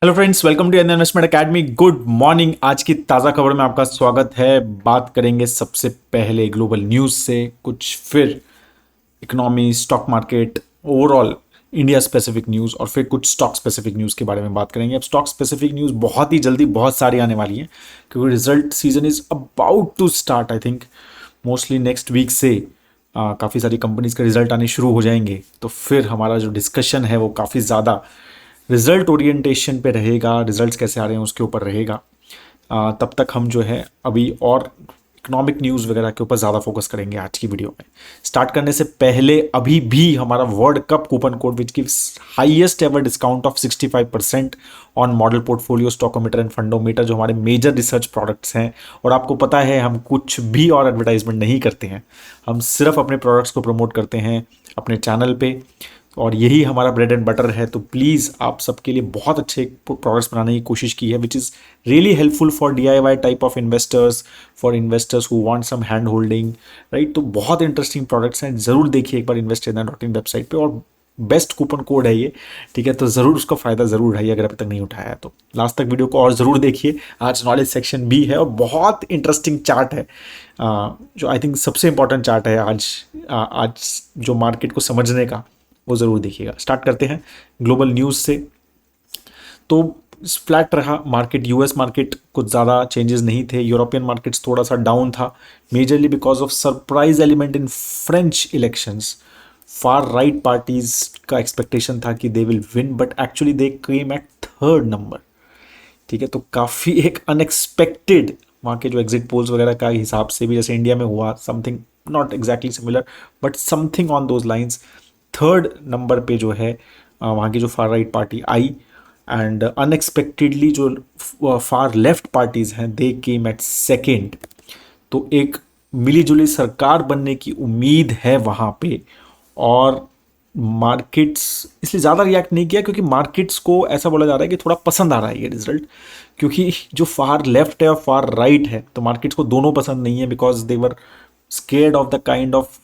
Hello friends, welcome to investment academy. Good morning. आज की ताज़ा खबर में आपका स्वागत है। बात करेंगे सबसे पहले ग्लोबल न्यूज़ से कुछ, फिर economy, stock market, overall India specific news, और फिर कुछ स्टॉक स्पेसिफिक न्यूज़ के बारे में बात करेंगे। अब स्टॉक स्पेसिफिक न्यूज़ बहुत ही जल्दी बहुत सारी आने वाली हैं क्योंकि result season is about to start. I think mostly next week से काफ़ी सारी कंपनीज के रिजल्ट आने शुरू हो जाएंगे, तो फिर हमारा जो डिस्कशन है वो काफ़ी ज़्यादा रिजल्ट ओरिएंटेशन पे रहेगा। रिजल्ट्स कैसे आ रहे हैं उसके ऊपर रहेगा। तब तक हम जो है अभी और इकोनॉमिक न्यूज़ वगैरह के ऊपर ज़्यादा फोकस करेंगे आज की वीडियो में। स्टार्ट करने से पहले अभी भी हमारा world cup coupon code which gives highest ever discount of 65% on model portfolio, Stockometer and Fundometer, जो हमारे मेजर रिसर्च प्रोडक्ट्स हैं। और आपको पता है हम कुछ भी और एडवर्टाइजमेंट नहीं करते हैं, हम सिर्फ अपने प्रोडक्ट्स को प्रमोट करते हैं अपने चैनल पे, और यही हमारा ब्रेड एंड बटर है। तो प्लीज़ आप सबके लिए बहुत अच्छे प्रोडक्ट्स बनाने की कोशिश की है which is really helpful for DIY type of investors, for investors who want some hand holding, right. तो बहुत इंटरेस्टिंग प्रोडक्ट्स हैं, ज़रूर देखिए एक बार investindia.in वेबसाइट पे, और बेस्ट कूपन कोड है ये, ठीक है। तो ज़रूर उसका फ़ायदा ज़रूर उठाइए अगर अभी तक नहीं उठाया है तो। लास्ट तक वीडियो को और ज़रूर देखिए। आज नॉलेज सेक्शन भी है और बहुत इंटरेस्टिंग चार्ट है, जो आई थिंक सबसे इंपॉर्टेंट चार्ट है आज जो मार्केट को समझने का, वो ज़रूर देखिएगा। स्टार्ट करते हैं ग्लोबल न्यूज़ से। तो फ्लैट रहा मार्केट, यूएस मार्केट कुछ ज़्यादा चेंजेस नहीं थे। यूरोपियन मार्केट्स थोड़ा सा डाउन था, majorly because of surprise element in French elections. Far right parties का एक्सपेक्टेशन था कि they will win, but actually they came at third number, ठीक है। तो काफ़ी एक अनएक्सपेक्टेड, वहाँ के जो एग्जिट पोल्स वगैरह का हिसाब से भी, जैसे इंडिया में हुआ something not exactly similar but something on those lines, third number पे जो है वहाँ की जो far right party I. And unexpectedly जो फार लेफ्ट पार्टीज हैं दे केम एट सेकेंड। तो एक मिली जुली सरकार बनने की उम्मीद है वहाँ पे। और मार्केट्स इसलिए ज़्यादा रिएक्ट नहीं किया क्योंकि मार्केट्स को ऐसा बोला जा रहा है कि थोड़ा पसंद आ रहा है ये रिजल्ट, क्योंकि जो फार लेफ्ट है और फार राइट है तो मार्केट्स को दोनों पसंद नहीं है, because they were scared of the kind of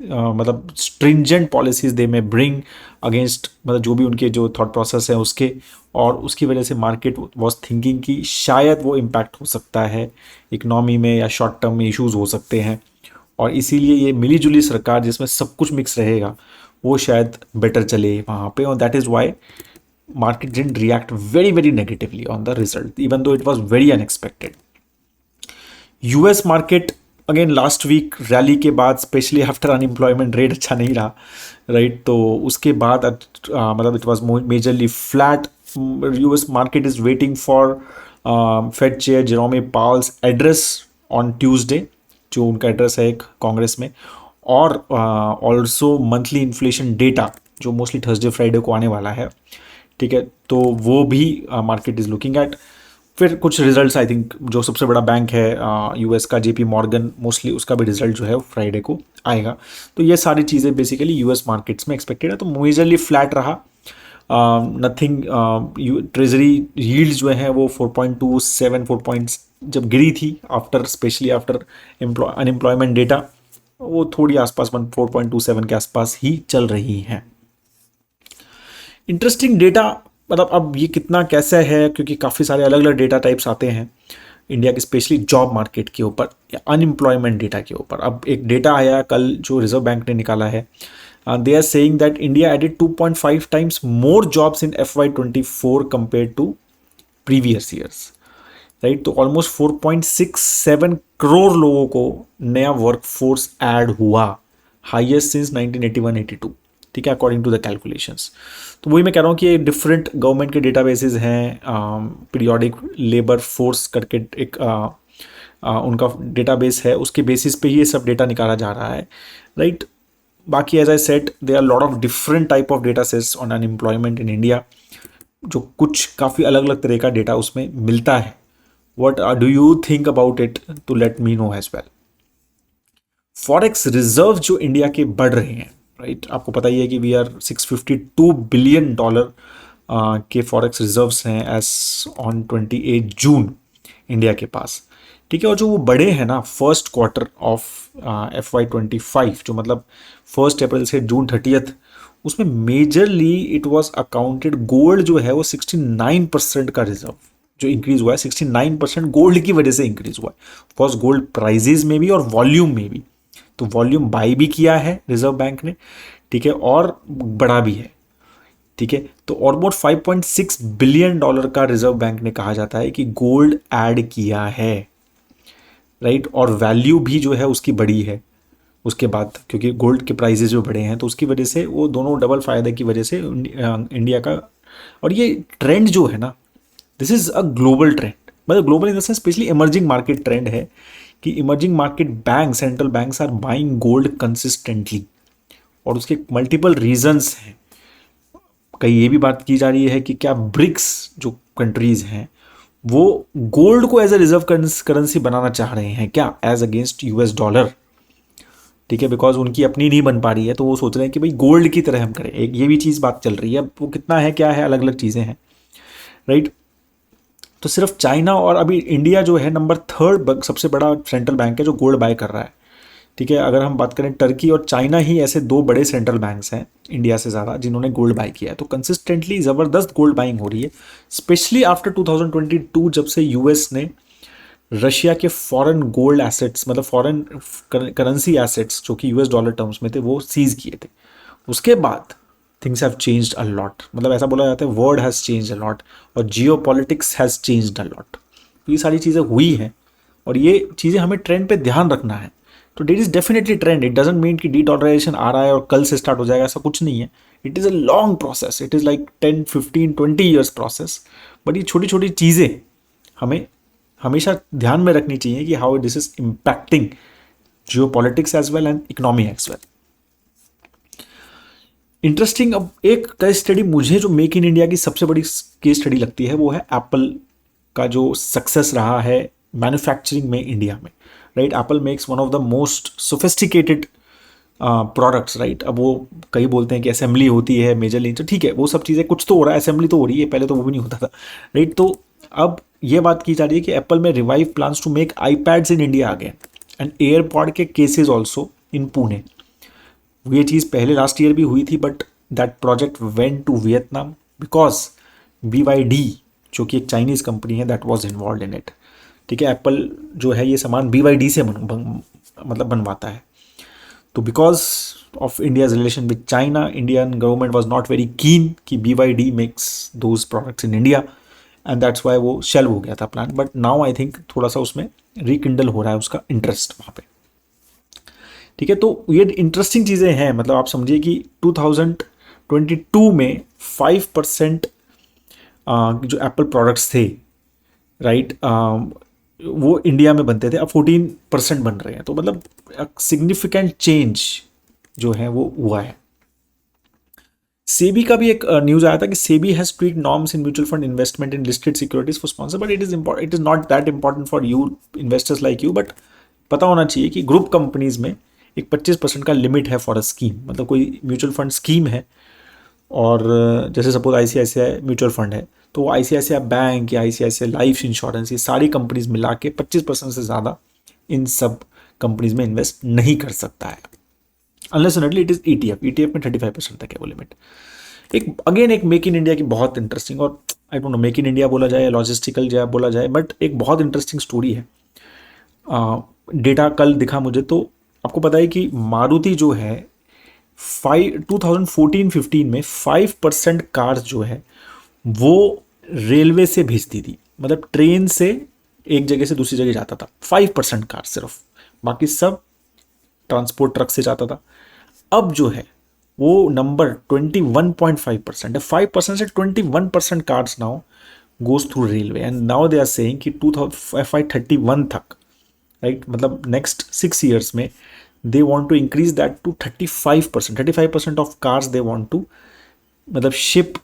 मतलब स्ट्रिंजेंट पॉलिसीज दे में ब्रिंग अगेंस्ट, मतलब जो भी उनके जो थॉट प्रोसेस है उसके, और उसकी वजह से मार्केट वॉज थिंकिंग कि शायद वो इम्पैक्ट हो सकता है इकोनॉमी में या शॉर्ट टर्म में इश्यूज हो सकते हैं, और इसीलिए ये मिली जुली सरकार जिसमें सब कुछ मिक्स रहेगा वो शायद बेटर चले वहाँ पे। और that is why market didn't react very very negatively on the result even though it was very unexpected. US market again last week rally के बाद, स्पेशली आफ्टर अनएम्प्लॉयमेंट रेट अच्छा नहीं रहा, राइट। तो उसके बाद मतलब it was majorly flat. US market is waiting for Fed chair Jerome Powell's address on Tuesday, जो उनका एड्रेस है एक कांग्रेस में, और ऑल्सो मंथली इन्फ्लेशन डेटा जो मोस्टली थर्सडे फ्राइडे को आने वाला है, ठीक है। तो वो भी मार्केट इज लुकिंग एट। फिर कुछ रिजल्ट्स, आई थिंक जो सबसे बड़ा बैंक है यूएस का JP मॉर्गन, मोस्टली उसका भी रिजल्ट जो है फ्राइडे को आएगा। तो ये सारी चीज़ें बेसिकली यूएस मार्केट्स में एक्सपेक्टेड है। तो मेजरली फ्लैट रहा, नथिंग। ट्रेजरी यील्ड्स जो है वो 4.27 4 पॉइंट्स जब गिरी थी after, specially after unemployment data, वो थोड़ी आसपास 4.27 के आसपास ही चल रही हैं। इंटरेस्टिंग डेटा, मतलब अब ये कितना कैसा है क्योंकि काफ़ी सारे अलग अलग डेटा टाइप्स आते हैं इंडिया के, स्पेशली जॉब मार्केट के ऊपर या अनएम्प्लॉयमेंट डेटा के ऊपर। अब एक डेटा आया कल जो रिजर्व बैंक ने निकाला है, they are saying that India added 2.5 times more jobs in FY24 compare to previous years, right. तो ऑलमोस्ट 4.67 करोड़ लोगों को नया वर्कफोर्स ऐड हुआ, हाईएस्ट सिंस 1981-82, ठीक है, अकॉर्डिंग टू द कैलकुलेशंस। तो वही मैं कह रहा हूँ कि ये डिफरेंट गवर्नमेंट के डेटाबेसेस हैं, पीरियोडिक लेबर फोर्स करके एक उनका डेटाबेस है, उसके बेसिस पे ही ये सब डेटा निकाला जा रहा है, राइट। बाकी as I said there are lot of different type of data sets on unemployment in India, जो कुछ काफ़ी अलग अलग तरह का डेटा उसमें मिलता है। What do you think about it, to let me know as well. Forex reserve जो इंडिया के बढ़ रहे हैं, राइट। आपको पता ही है कि वी आर $652 बिलियन के फॉरेक्स रिजर्व्स हैं एज ऑन 28 जून इंडिया के पास, ठीक है। और जो वो बड़े हैं ना फर्स्ट क्वार्टर ऑफ FY25, जो मतलब 1 अप्रैल से जून 30th, उसमें majorly it was accounted, gold जो है वो 69% का रिजर्व जो इंक्रीज हुआ है, 69% गोल्ड की वजह से इंक्रीज हुआ है। ऑफकोर्स गोल्ड प्राइजेज में भी और वॉल्यूम में भी, तो वॉल्यूम बाई भी किया है रिजर्व बैंक ने, ठीक है, और बढ़ा भी है, ठीक है। तो ऑलमोस्ट $5.6 बिलियन का रिजर्व बैंक ने कहा जाता है कि गोल्ड ऐड किया है, राइट। और वैल्यू भी जो है उसकी बढ़ी है उसके बाद, क्योंकि गोल्ड के प्राइजेस जो बढ़े हैं तो उसकी वजह से वो दोनों डबल फायदे की वजह से इंडिया का। और ये ट्रेंड जो है ना, this is a global trend, मतलब global in the sense specially emerging market trend है कि emerging market bank, central banks are buying gold consistently, और उसके मल्टीपल रीजंस हैं। कई ये भी बात की जा रही है कि क्या ब्रिक्स जो कंट्रीज हैं वो गोल्ड को एज अ रिजर्व करेंसी बनाना चाह रहे हैं क्या, एज अगेंस्ट यूएस डॉलर, ठीक है, बिकॉज उनकी अपनी नहीं बन पा रही है, तो वो सोच रहे हैं कि भाई गोल्ड की तरह हम करें। एक ये भी चीज़ बात चल रही है, अब वो कितना है क्या है, अलग अलग चीज़ें हैं, राइट। तो सिर्फ चाइना और अभी इंडिया जो है नंबर थर्ड सबसे बड़ा सेंट्रल बैंक है जो गोल्ड बाय कर रहा है, ठीक है। अगर हम बात करें टर्की और चाइना ही ऐसे दो बड़े सेंट्रल बैंक्स हैं इंडिया से ज़्यादा जिन्होंने गोल्ड बाय किया है, तो कंसिस्टेंटली ज़बरदस्त गोल्ड बाइंग हो रही है, स्पेशली आफ्टर 2022 जब से यूएस ने रशिया के फॉरेन गोल्ड एसेट्स, मतलब फॉरेन करेंसी एसेट्स जो कि यूएस डॉलर टर्म्स में थे वो सीज किए थे। उसके बाद things have changed a lot, मतलब ऐसा बोला जाता है world has changed a lot और geopolitics has changed a lot. तो ये सारी चीज़ें हुई हैं और ये चीज़ें हमें ट्रेंड पे ध्यान रखना है। तो that is definitely trend, it doesn't mean कि डी डॉलराइजेशन आ रहा है और कल से स्टार्ट हो जाएगा, ऐसा कुछ नहीं है। It is a long process, it is like 10, 15, 20 years process. But ये छोटी छोटी चीज़ें हमें हमेशा ध्यान में रखनी चाहिए कि how this is impacting geo politics as well and economy as well. Interesting, अब एक केस स्टडी मुझे जो मेक इन इंडिया की सबसे बड़ी केस स्टडी लगती है वो है एप्पल का जो सक्सेस रहा है मैन्युफैक्चरिंग में इंडिया में, right. Apple makes one of the most sophisticated products, right. अब वो कई बोलते हैं कि असेंबली होती है मेजरली, तो ठीक है वो सब चीज़ें, कुछ तो हो रहा है, असेंबली तो हो रही है, पहले तो वो भी नहीं होता था, राइट। तो अब ये बात की जा रही है कि एप्पल में revive plans to make iPads in India again and AirPod के केसेस ऑल्सो इन पुणे। ये चीज़ पहले लास्ट ईयर भी हुई थी but that project went to Vietnam because BYD जो कि एक चाइनीज़ कंपनी है that was involve in it, ठीक है। एप्पल जो है ये सामान BYD से मतलब बनवाता है, तो because of India's relation with China, Indian government was not very keen कि BYD makes those products in India and that's why वो शेल्व हो गया था plan. But now I think थोड़ा सा उसमें रिकिंडल हो रहा है उसका इंटरेस्ट वहाँ पे, ठीक है। तो ये इंटरेस्टिंग चीज़ें हैं, मतलब आप समझिए कि 2022 में 5% जो एप्पल प्रोडक्ट्स थे, राइट, वो इंडिया में बनते थे, अब 14% बन रहे हैं, तो मतलब सिग्निफिकेंट चेंज जो है वो हुआ है। सेबी का भी एक न्यूज आया था कि SEBI has tweet norms in mutual fund investment in listed securities for sponsor, but it is not that important for you investors like you. But पता होना चाहिए कि ग्रुप कंपनीज में एक 25% का लिमिट है फॉर अ स्कीम, मतलब कोई म्यूचुअल फंड स्कीम है और जैसे सपोज ICICI म्यूचुअल फंड है तो वो ICICI बैंक या ICICI लाइफ इंश्योरेंस ये सारी कंपनीज मिला के 25% से ज़्यादा इन सब कंपनीज में इन्वेस्ट नहीं कर सकता है unless and it is ETF में 35% तक है वो लिमिट। एक अगेन एक मेक इन इंडिया की बहुत इंटरेस्टिंग, और आई don't know make in India बोला जाए या लॉजिस्टिकल जो बोला जाए, बट एक बहुत इंटरेस्टिंग स्टोरी है। डेटा कल दिखा मुझे, तो आपको पता है कि मारुति जो है 2014-15 में 5% कार्स जो है वो रेलवे से भेजती थी, मतलब ट्रेन से एक जगह से दूसरी जगह जाता था 5% कार सिर्फ, बाकी सब ट्रांसपोर्ट ट्रक से जाता था। अब जो है वो नंबर 21.5% है, 5% से 21% cars now goes through railway and now they are saying कि 2031 तक, राइट, मतलब नेक्स्ट 6 ईयर्स में they want to increase that to 35% of cars they want to मतलब ship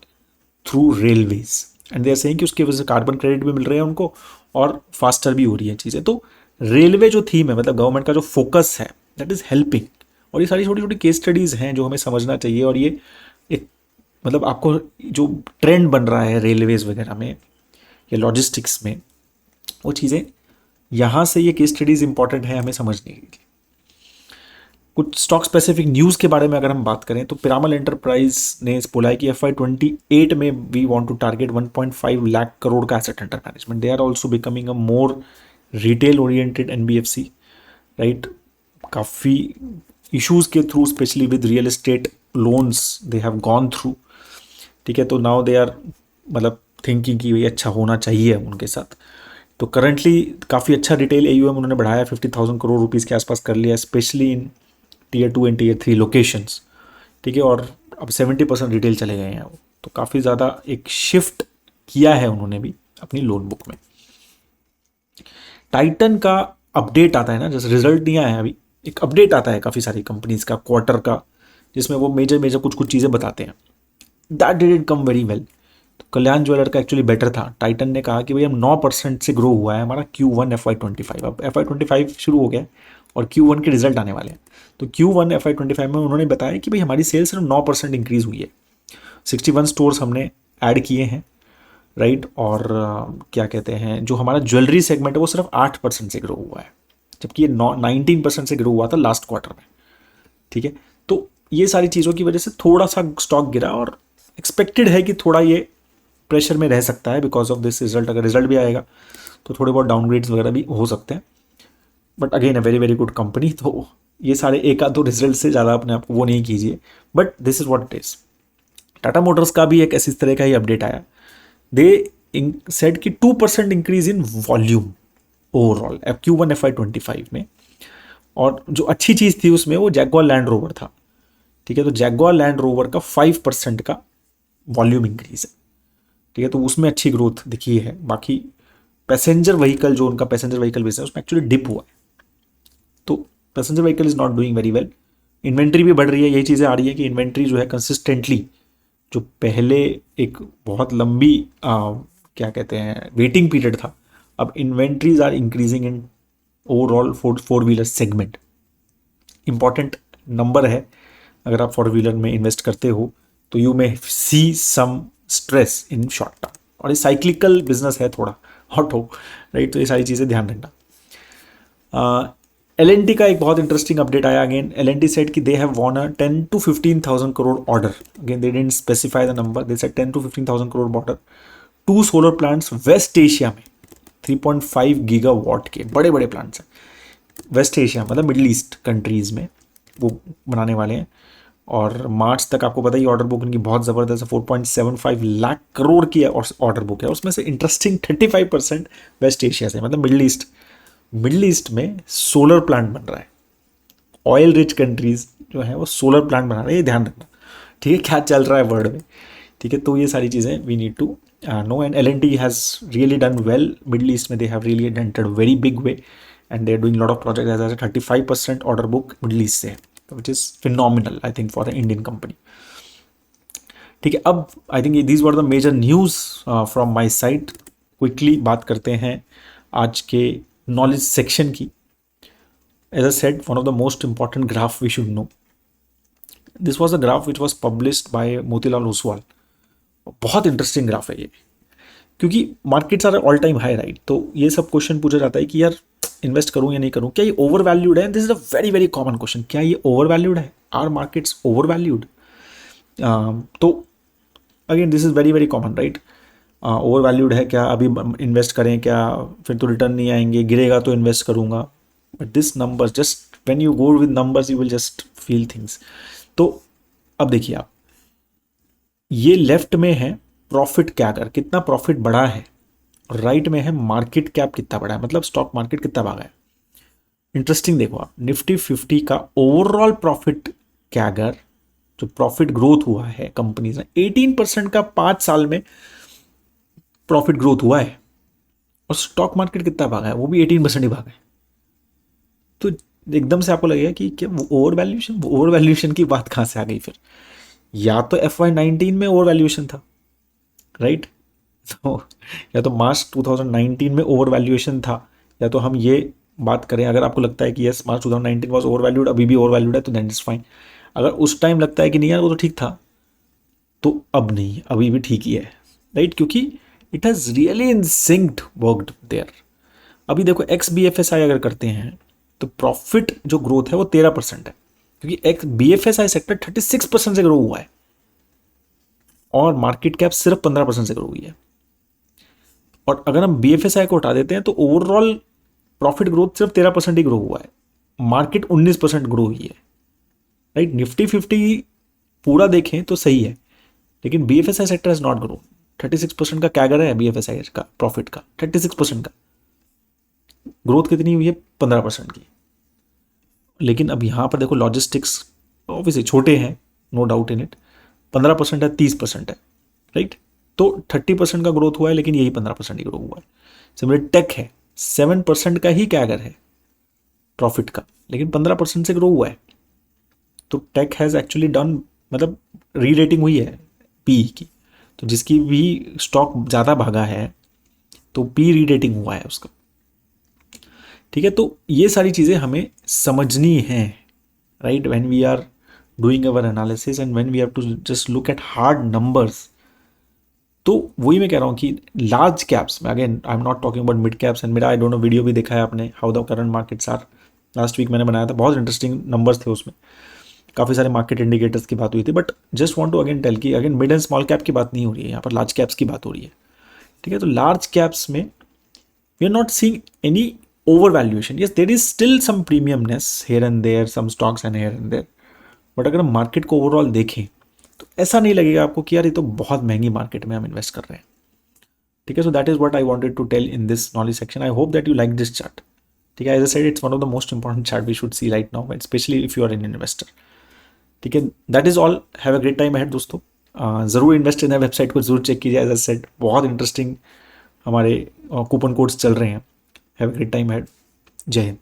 through railways and they are saying कि उसकी वजह से carbon credit भी मिल रहे हैं उनको और फास्टर भी हो रही है चीज़ें। तो रेलवे जो थीम है, मतलब गवर्नमेंट का जो फोकस है, दैट इज़ हेल्पिंग। और ये सारी छोटी छोटी केस स्टडीज़ हैं जो हमें समझना चाहिए, और ये एक मतलब आपको जो ट्रेंड बन रहा है रेलवेज़ वगैरह में या लॉजिस्टिक्स में, वो चीज़ें यहाँ से ये केस स्टडीज़ इंपॉर्टेंट है हमें समझने के लिए। कुछ स्टॉक स्पेसिफिक न्यूज़ के बारे में अगर हम बात करें तो पिरामल एंटरप्राइज ने बोला है कि FY 28 में we want to target 1.5 lakh crore का asset under management. They are also becoming a more retail oriented NBFC, right. काफ़ी इश्यूज के through specially with real estate loans they have gone through. ठीक है, तो नाउ दे आर मतलब thinking कि भाई अच्छा होना चाहिए उनके साथ. तो करंटली काफ़ी अच्छा रिटेल AUM उन्होंने बढ़ाया, 50,000 करोड़ रुपीज़ के आसपास कर लिया, specially in Tier 2 and Tier 3 locations. ठीक है, और अब 70% रिटेल चले गए हैं. तो काफ़ी ज़्यादा एक शिफ्ट किया है उन्होंने भी अपनी लोन बुक में. टाइटन का अपडेट आता है ना, जैसे रिजल्ट नहीं आया है अभी, एक अपडेट आता है काफ़ी सारी कंपनीज का क्वार्टर का, जिसमें वो मेजर कुछ चीज़ें बताते हैं. That didn't come very well. तो कल्याण ज्वेलर का एक्चुअली बेटर था. टाइटन ने कहा कि भाई हम 9% से ग्रो हुआ है हमारा Q1 FY 25. अब FY 25 शुरू हो गया है और Q1 के रिजल्ट आने वाले हैं. तो Q1 FY 25 में उन्होंने बताया कि भाई हमारी सेल्स सिर्फ 9% इंक्रीज़ हुई है. 61 स्टोर्स हमने ऐड किए हैं, राइट. और क्या कहते हैं, जो हमारा ज्वेलरी सेगमेंट है वो सिर्फ 8% से ग्रो हुआ है, जबकि ये 19% से ग्रो हुआ था लास्ट क्वार्टर में. ठीक है, तो ये सारी चीज़ों की वजह से थोड़ा सा स्टॉक गिरा और एक्सपेक्टेड है कि थोड़ा ये प्रेशर में रह सकता है बिकॉज ऑफ दिस रिजल्ट. अगर रिजल्ट भी आएगा तो थोड़े बहुत डाउनग्रेड्स वगैरह भी हो सकते हैं. But again a very good company. तो ये सारे एक आध दो रिजल्ट से ज़्यादा अपने आप को वो नहीं कीजिए, but this is what it is. Tata Motors का भी एक ऐसी तरह का ही अपडेट आया. दे सेड कि 2% increase in volume overall Q1 FY 25 में. और जो अच्छी चीज़ थी उसमें वो जैगुआर लैंड रोवर था. ठीक है, तो जैगुआर लैंड रोवर का 5% का वॉल्यूम इंक्रीज है. ठीक है, तो उसमें अच्छी ग्रोथ दिखी है. बाकी पैसेंजर व्हीकल, जो उनका पैसेंजर व्हीकल बिजनेस है, उसमें एक्चुअली डिप हुआ है. तो passenger vehicle is not doing very well. Inventory भी बढ़ रही है. यही चीज़ें आ रही है कि इन्वेंट्री जो है कंसिस्टेंटली, जो पहले एक बहुत लंबी क्या कहते हैं वेटिंग पीरियड था, अब inventories are increasing in overall four wheeler segment. Important number है. अगर आप फोर व्हीलर में इन्वेस्ट करते हो तो you may see some stress in short term. और ये साइक्लिकल बिजनेस है थोड़ा, ऑटो, राइट. तो ये सारी चीज़ें ध्यान रखना. L&T का एक बहुत इंटरेस्टिंग अपडेट आया. अगेन L&T सेड कि they have won a 10 to 15,000 crore order. Again they didn't specify the number. They said 10 to 15,000 crore order. 2 solar plants west Asia में, 3.5 गीगावाट के बड़े बड़े प्लांट्स हैं. वेस्ट एशिया मतलब मिडिल ईस्ट कंट्रीज़ में वो बनाने वाले हैं. और मार्च तक आपको पता ही ऑर्डर बुक उनकी बहुत ज़बरदस्त है. 4.75 लाख करोड़ की ऑर्डर बुक है. उसमें से इंटरेस्टिंग 35% वेस्ट एशिया से, मतलब मिडिल ईस्ट में सोलर प्लांट बन रहा है. ऑयल रिच कंट्रीज जो है वो सोलर प्लांट बना रहे हैं. ये ध्यान रखना. ठीक है, क्या चल रहा है वर्ल्ड में. ठीक है, तो ये सारी चीज़ें we need to know. And L&T has really done well Middle East में. They have really entered very big way and they are doing lot of project. As 35% order book Middle East से है, which is phenomenal I think for a Indian company. ठीक है, अब I think these were the major news from my side. Quickly बात करते हैं आज के नॉलेज सेक्शन की. As I said, one of the most important graph we should know. This was a graph which was published by Motilal Oswal. बहुत interesting graph है ये, क्योंकि markets are all time high, right. तो ये सब क्वेश्चन पूछा जाता है कि यार इन्वेस्ट करूं या नहीं करूं, क्या ये ओवर वैल्यूड है. This is a very common question. क्या ये ओवर वैल्यूड है? Are markets overvalued? तो again this is very common, right. Overvalued है क्या, अभी इन्वेस्ट करें क्या, फिर तो रिटर्न नहीं आएंगे, गिरेगा तो इन्वेस्ट करूंगा. But this number, just when you go with numbers you will just feel things. तो अब देखिए आप, ये लेफ्ट में है प्रॉफिट कैगर, कितना प्रॉफिट बढ़ा है. राइट में है मार्केट कैप कितना बढ़ा है, मतलब स्टॉक मार्केट कितना भागा है. इंटरेस्टिंग देखो आप, निफ्टी 50 का ओवरऑल प्रॉफिट कैगर, जो प्रॉफिट ग्रोथ हुआ है कंपनीज में, 18% का 5 साल में प्रॉफिट ग्रोथ हुआ है. और स्टॉक मार्केट कितना भागा है, वो भी 18% ही भागा है. तो एकदम से आपको लगेगा कि क्या ओवर वैल्यूएशन की बात कहाँ से आ गई फिर. या तो FY 19 में ओवर वैल्यूएशन था, राइट. तो या तो मार्च 2019 में ओवर वैल्यूएशन था, या तो हम ये बात करें, अगर आपको लगता है कि yes March 2019 was over valued, अभी भी ओवर वैल्यूड है, तो दैट इज फाइन. अगर उस टाइम लगता है कि नहीं यार वो तो ठीक था, तो अब नहीं, अभी भी ठीक ही है, राइट. क्योंकि it has really in synced worked there. अभी देखो XBFSI अगर करते हैं तो प्रॉफिट जो ग्रोथ है वो 13% है. क्योंकि एक BFSI सेक्टर 36% से ग्रो हुआ है और मार्केट कैप सिर्फ 15% से ग्रो हुई है। और अगर हम BFSI को हटा देते हैं तो ओवरऑल प्रॉफिट ग्रोथ सिर्फ 13% ही ग्रो हुआ है, मार्केट 19% ग्रो हुई है, राइट। निफ्टी 50 पूरा देखें तो सही है, लेकिन BFSI sector has not grow. 36% का कैगर है BFSI का प्रॉफिट का, 36% का। ग्रोथ कितनी हुई है? 15% की। लेकिन अब यहाँ पर देखो लॉजिस्टिक्स ऑब्वियसली छोटे हैं, नो डाउट इन इट, 15% है, 30% है, राइट। तो 30% का ग्रोथ हुआ है, लेकिन यही 15% ही ग्रो हुआ है। सिमिलर टेक है, 7% का ही कैगर है प्रॉफिट का, लेकिन 15% से ग्रो हुआ है। तो टेक हैज़ एक्चुअली डन, मतलब री रेटिंग हुई है पी की, तो जिसकी भी स्टॉक ज़्यादा भागा है तो पी री रेटिंग हुआ है उसका, ठीक है। तो ये सारी चीज़ें हमें समझनी हैं, right, when we are doing our analysis and when we have to just look at hard numbers. तो वही मैं कह रहा हूँ कि लार्ज कैप्स में, again I am not talking about mid caps and मेरा आई डोंट नो वीडियो भी देखा है आपने, how the current markets are, last week मैंने बनाया था, बहुत इंटरेस्टिंग नंबर्स थे उसमें, काफ़ी सारे मार्केट इंडिकेटर्स की बात हुई थी। But just want to again tell कि again mid and small cap की बात नहीं हो रही है यहाँ पर, लार्ज कैप्स की बात हो रही है, ठीक है। तो लार्ज कैप्स में we are not seeing any over valuation, yes there is still some premiumness here and there, some stocks and here and there, but अगर हम मार्केट को ओवरऑल देखें तो ऐसा नहीं लगेगा आपको कि यार ये तो बहुत महंगी मार्केट में हम इन्वेस्ट कर रहे हैं, ठीक है। So that is what I wanted to tell in this knowledge section. I hope that you like this chart, ठीक है। As I said it's one of the most important chart we should see right now, specially if you are an investor, ठीक है। That is all, have a great time ahead दोस्तों। ज़रूर invest in website को जरूर check कीजिए, as I said बहुत interesting हमारे coupon codes चल रहे हैं। Have a great time ahead. जय हिंद।